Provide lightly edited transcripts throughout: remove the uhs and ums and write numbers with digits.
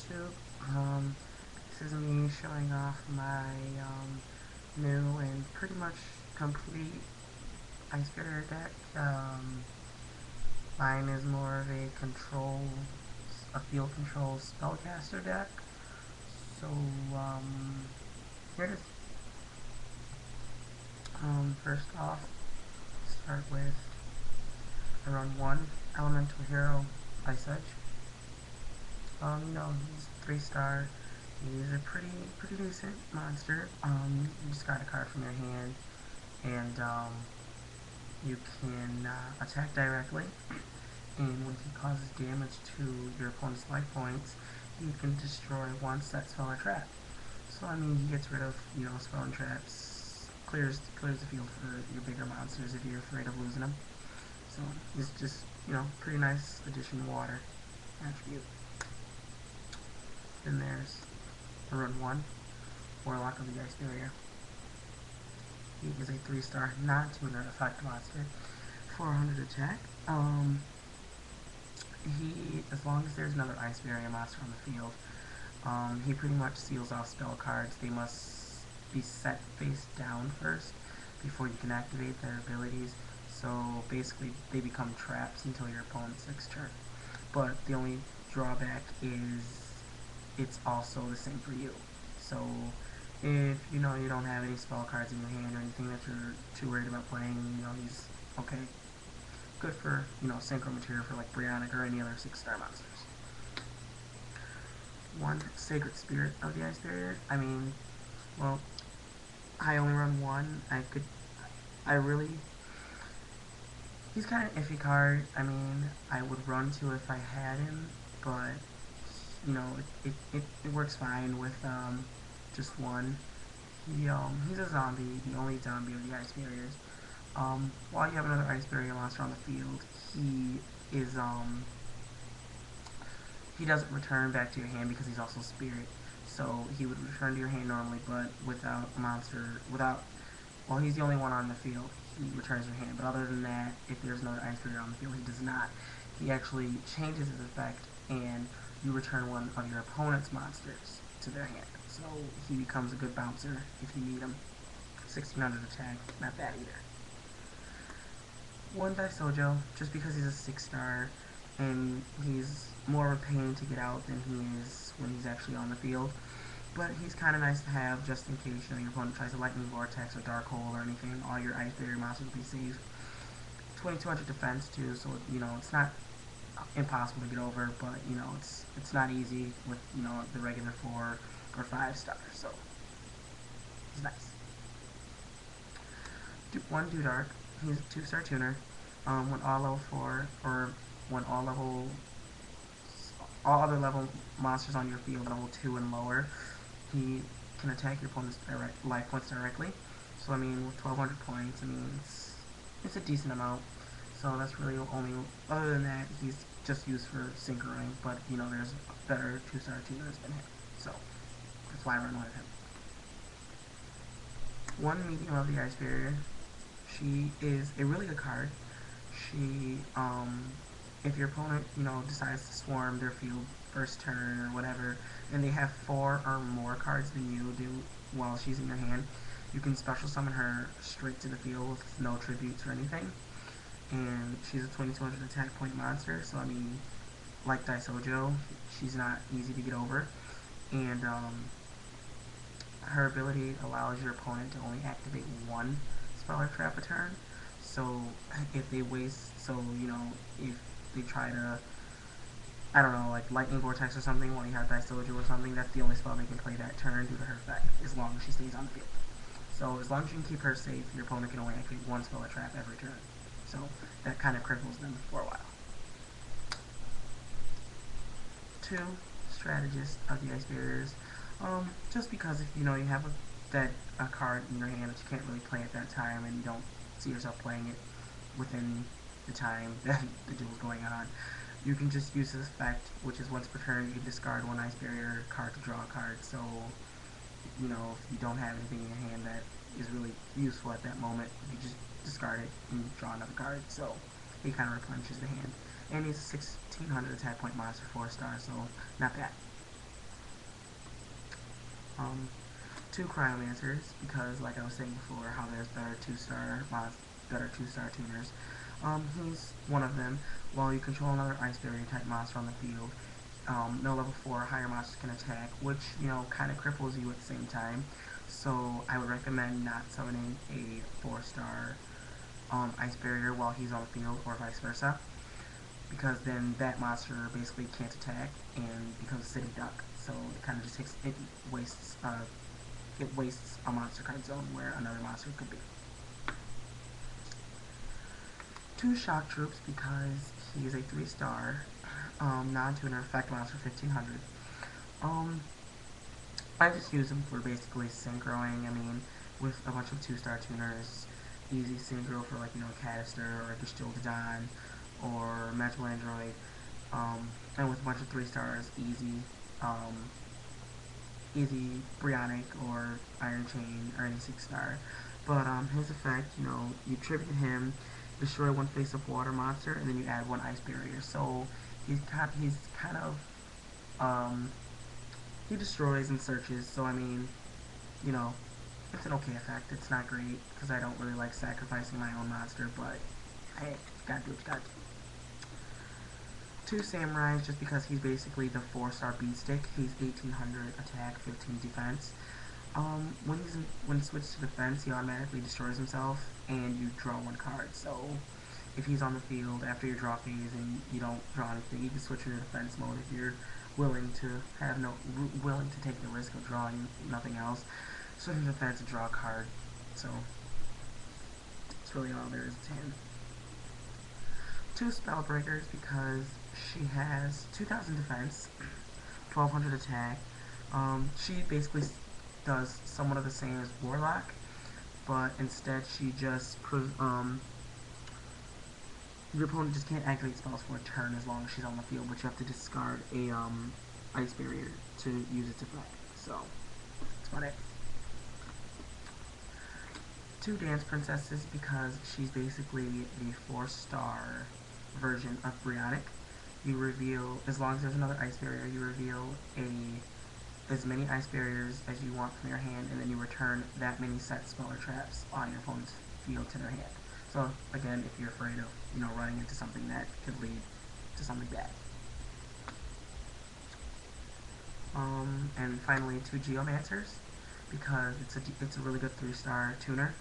YouTube. This is me showing off my new and pretty much complete ice barrier deck. Mine is more of a field control spellcaster deck. So here it is. First off, start with I run one elemental hero Ice Edge. He's 3-star. He's a pretty decent monster. You discard a card from your hand, and you can attack directly. And when he causes damage to your opponent's life points, you can destroy one set spell or trap. So I mean, he gets rid of spell and traps, clears the field for your bigger monsters if you're afraid of losing them. So it's just pretty nice addition water attribute. Then there's run 1, Warlock of the Ice Barrier. He is a 3-star non-tuner effect monster, 400 attack. As long as there's another Ice Barrier monster on the field, he pretty much seals off spell cards. They must be set face down first before you can activate their abilities. So basically, they become traps until your opponent's next turn. But the only drawback is it's also the same for you. So if you don't have any spell cards in your hand or anything that you're too worried about playing, he's okay. Good for synchro material for like Brionic or any other 6-star monsters. 1 Sacred Spirit of the Ice Barrier. I mean, well, I only run 1. He's kind of iffy card. I mean, I would run 2 if I had him, but it works fine with just 1. He's a zombie, the only zombie of the Ice Barriers. While you have another Ice Barrier monster on the field, he doesn't return back to your hand because he's also Spirit. So he would return to your hand normally, but well, he's the only one on the field. He returns your hand, but other than that, if there's another Ice Barrier on the field, he does not. He actually changes his effect, and you return one of your opponent's monsters to their hand. So he becomes a good bouncer if you need him. 1600 attack, not bad either. 1 Daisojo, just because he's a 6-star, and he's more of a pain to get out than he is when he's actually on the field. But he's kind of nice to have just in case your opponent tries a Lightning Vortex or Dark Hole or anything. All your Ice Barrier monsters will be safe. 2200 defense too, so it's not impossible to get over, but it's not easy with the regular 4 or 5-star. So it's nice. 1 Dudark. He's a 2-star tuner. When all level 4 or when all other level monsters on your field level 2 and lower, he can attack your opponent's life points directly. So I mean, with 1200 points, I mean it's a decent amount. So that's really only. Other than that, he's just used for synchroing. But there's better 2-star tuners than him. So that's why I run one of him. 1 Medium of the Ice Barrier. She is a really good card. She, if your opponent, decides to swarm their field first turn or whatever, and they have 4 or more cards than you do while she's in your hand, you can special summon her straight to the field with no tributes or anything. And she's a 2200 attack point monster, so I mean, like Daisojo, she's not easy to get over. And her ability allows your opponent to only activate 1 spell or trap a turn. So if they if they try to, I don't know, like Lightning Vortex or something, when you have Daisojo or something, that's the only spell they can play that turn due to her effect, as long as she stays on the field. So as long as you can keep her safe, your opponent can only activate 1 spell or trap every turn. So that kind of cripples them for a while. 2 Strategist of the Ice Barriers. Just because if you have a card in your hand that you can't really play at that time, and you don't see yourself playing it within the time that the duel's going on, you can just use this effect, which is once per turn you can discard 1 Ice Barrier card to draw a card. So if you don't have anything in your hand that is really useful at that moment, you just discard it and draw another card. So he kind of replenishes the hand. And he's a 1600 attack point monster, 4-star, so not bad. Um, two cryomancers, because like I was saying before, how there's better two-star tuners. He's one of them. While you control another ice barrier type monster on the field, no level 4 or higher monsters can attack, which, kind of cripples you at the same time. So I would recommend not summoning a 4-star ice barrier while he's on the field, or vice versa, because then that monster basically can't attack and becomes a sitting duck. So it kind of just wastes a monster card zone where another monster could be. Two shock troops, because he is a 3-star non-tuner effect monster 1500. Um, I just use him for basically synchroing. I mean, with a bunch of 2-star tuners, easy synchro for, like, a Canister or a Gestildodon or Magical Android. And with a bunch of 3-stars, um, easy Brionic or Iron Chain or any 6-star. But his effect, you tribute him, destroy one face-up water monster, and then you add one ice barrier. So he's kind of he destroys and searches. So I mean, you know, it's an okay effect. It's not great because I don't really like sacrificing my own monster, but hey, gotta do what you gotta do. Two samurais, just because he's basically the 4-star beat stick. He's 1800 attack, 15 defense. When he switches to defense, he automatically destroys himself, and you draw one card. So if he's on the field after your draw phase and you don't draw anything, you can switch into defense mode if you're willing to take the risk of drawing nothing else. Switch into defense and draw a card. So that's really all there is to him. Two spell breakers, because she has 2000 defense, 1200 attack. She basically does somewhat of the same as Warlock, but instead she just your opponent just can't activate spells for a turn as long as she's on the field, but you have to discard a ice barrier to use its effect. So that's about it. Two dance princesses, because she's basically the 4-star version of Brionic. You reveal, as long as there's another ice barrier, you reveal as many ice barriers as you want from your hand, and then you return that many set spell or traps on your opponent's field to their hand. So again, if you're afraid of running into something that could lead to something bad. And finally, two Geomancers, because it's a really good 3-star tuner.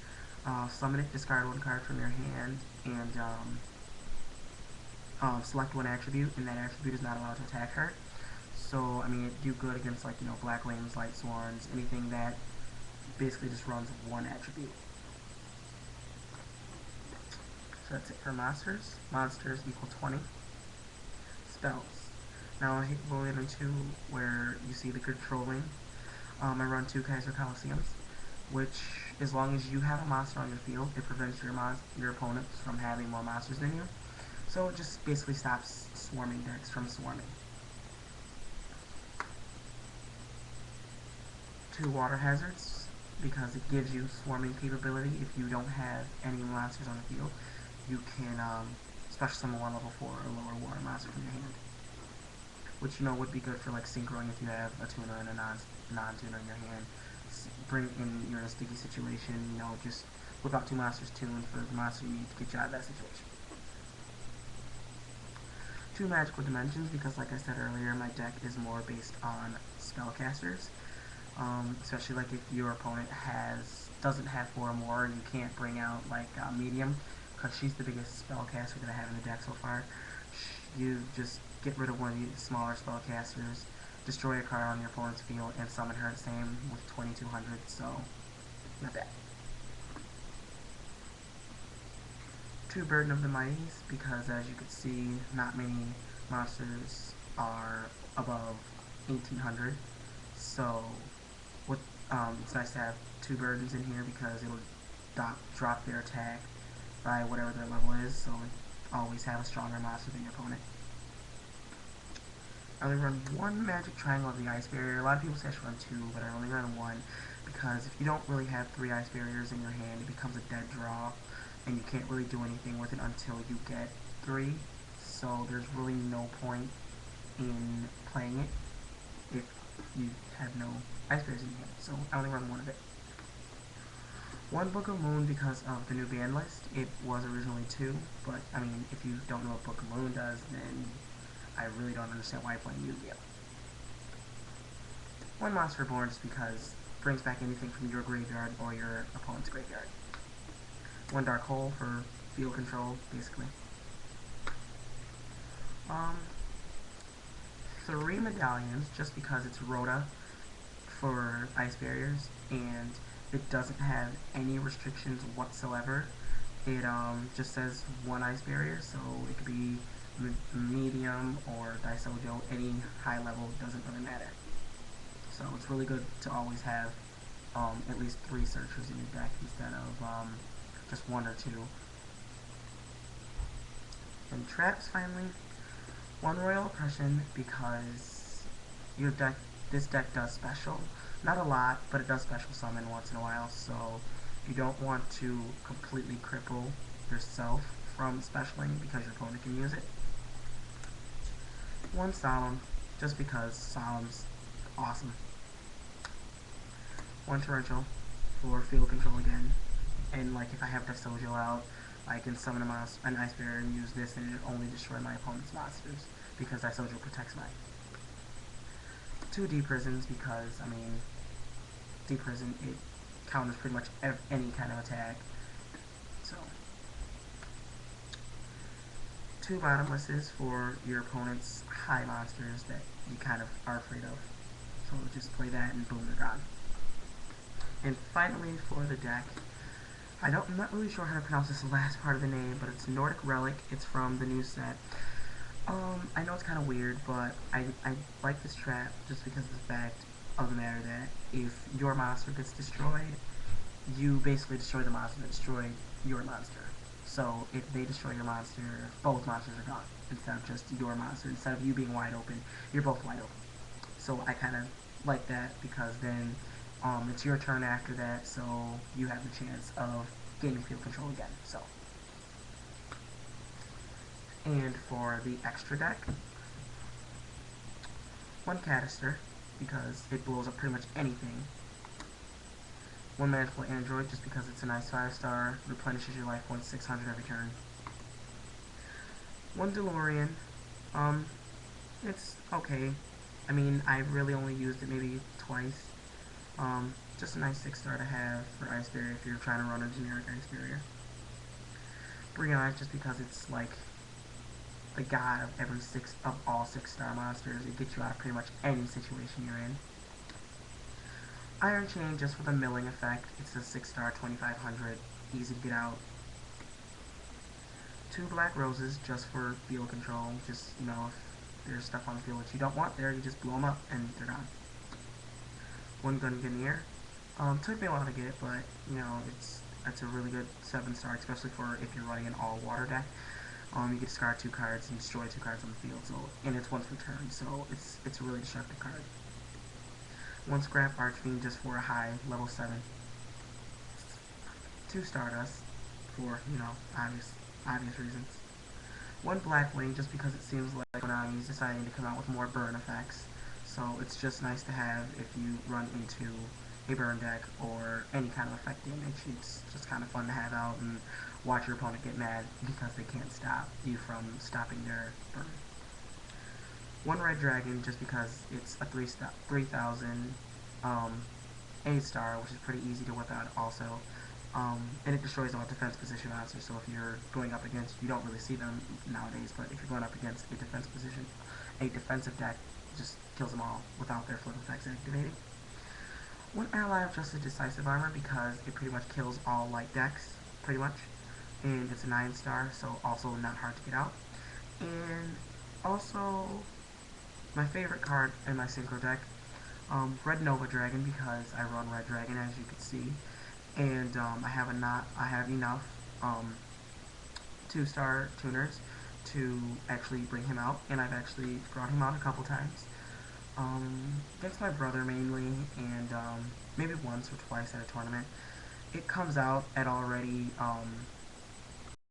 Summon it, discard one card from your hand, and select one attribute, and that attribute is not allowed to attack her. So, I mean, it do good against, like, Black Wings, Light Sworns, anything that basically just runs one attribute. So that's it for monsters. Monsters equal 20. Spells. Now we'll get into where you see the controlling. I run two Kaiser Colosseums, which, as long as you have a monster on your field, it prevents your opponent from having more monsters than you. So it just basically stops swarming decks from swarming. Two Water Hazards, because it gives you swarming capability. If you don't have any monsters on the field, you can special summon one level 4 or lower water monster from your hand, which would be good for like synchroing if you have a tuner and a non-tuner in your hand. You're in a sticky situation, just whip out two monsters tuned for the monster you need to get you out of that situation. Two magical dimensions, because like I said earlier, my deck is more based on spellcasters. Especially like if your opponent doesn't have 4 or more, and you can't bring out like medium, because she's the biggest spellcaster that I have in the deck so far. You just get rid of one of the smaller spellcasters, destroy a card on your opponent's field, and summon her the same with 2200, so not bad. Two Burden of the Mighties, because as you can see, not many monsters are above 1800, so it's nice to have two burdens in here, because it'll drop their attack by whatever their level is, so always have a stronger monster than your opponent. I only run one Magic Triangle of the Ice Barrier. A lot of people say I should run 2, but I only run 1, because if you don't really have 3 Ice Barriers in your hand, it becomes a dead draw, and you can't really do anything with it until you get 3, so there's really no point in playing it if you have no ice barriers in your hand. So I only run one of it. One Book of Moon because of the new ban list. It was originally 2, but I mean, if you don't know what Book of Moon does, then I really don't understand why you're playing Yu-Gi-Oh! One Monster Reborn just because it brings back anything from your graveyard or your opponent's graveyard. One Dark Hole for field control, basically. 3 Medallions just because it's Rhoda for ice barriers and it doesn't have any restrictions whatsoever. It just says 1 ice barrier, so it could be medium or Daisojo, any high level, doesn't really matter. So it's really good to always have at least 3 searchers in your deck instead of just 1 or 2. And traps, finally. 1 Royal Oppression because this deck does special. Not a lot, but it does special summon once in a while, so if you don't want to completely cripple yourself from specialing because your opponent can use it. 1 Solemn, just because Solemn's awesome. 1 Torrential for field control again, and like if I have Daisojo out, I can summon an ice barrier and use this and it only destroy my opponent's monsters because Daisojo protects mine. 2 D-Prisons because, I mean, D-Prison, it counters pretty much any kind of attack. So, 2 Bottomlesses for your opponent's high monsters that you kind of are afraid of. So just play that and boom, they're gone. And finally for the deck, I'm not really sure how to pronounce this last part of the name, but it's Nordic Relic. It's from the new set. I know it's kind of weird, but I like this trap just because of the fact of the matter that if your monster gets destroyed, you basically destroy the monster that destroyed your monster. So if they destroy your monster, both monsters are gone, instead of just your monster. Instead of you being wide open, you're both wide open. So I kind of like that because then it's your turn after that, so you have the chance of gaining field control again. So. And for the extra deck, 1 Canister, because it blows up pretty much anything. 1 Magical Android, just because it's a nice 5-star, replenishes your life points 600 every turn. 1 DeLorean, it's okay. I mean, I really only used it maybe twice. Just a nice 6-star to have for Ice Barrier if you're trying to run a generic Ice Barrier. Brionite, just because it's like the god of all 6-star monsters. It gets you out of pretty much any situation you're in. Iron Chain, just for the milling effect. It's a 6-star, 2500, easy to get out. 2 Black Roses, just for field control. Just, you know, if there's stuff on the field that you don't want there, you just blow them up and they're gone. 1 Gungnir. Took me a while to get, but, you know, it's a really good 7-star, especially for if you're running an all-water deck. You can discard 2 cards and destroy 2 cards on the field, so, and it's once per turn, so it's a really destructive card. 1 Scrap Archfiend just for a high, level 7. 2 Stardust for, you know, obvious reasons. 1 Blackwing just because it seems like Konami's deciding to come out with more burn effects, so it's just nice to have if you run into a burn deck or any kind of effect damage. It's just kind of fun to have out and watch your opponent get mad because they can't stop you from stopping their burn. 1 Red Dragon just because it's a 3000 A-star, which is pretty easy to whip out also. And it destroys all defense position monsters, so if you're going up against, you don't really see them nowadays, but if you're going up against a defensive deck, just kills them all without their flip effects activating. 1 Ally of Justice Decisive Armor because it pretty much kills all light decks, pretty much. And it's a 9-star, so also not hard to get out. And also, my favorite card in my Synchro deck, Red Nova Dragon, because I run Red Dragon, as you can see. And I have enough 2-star tuners to actually bring him out, and I've actually brought him out a couple times. Against my brother mainly, and maybe once or twice at a tournament. It comes out at already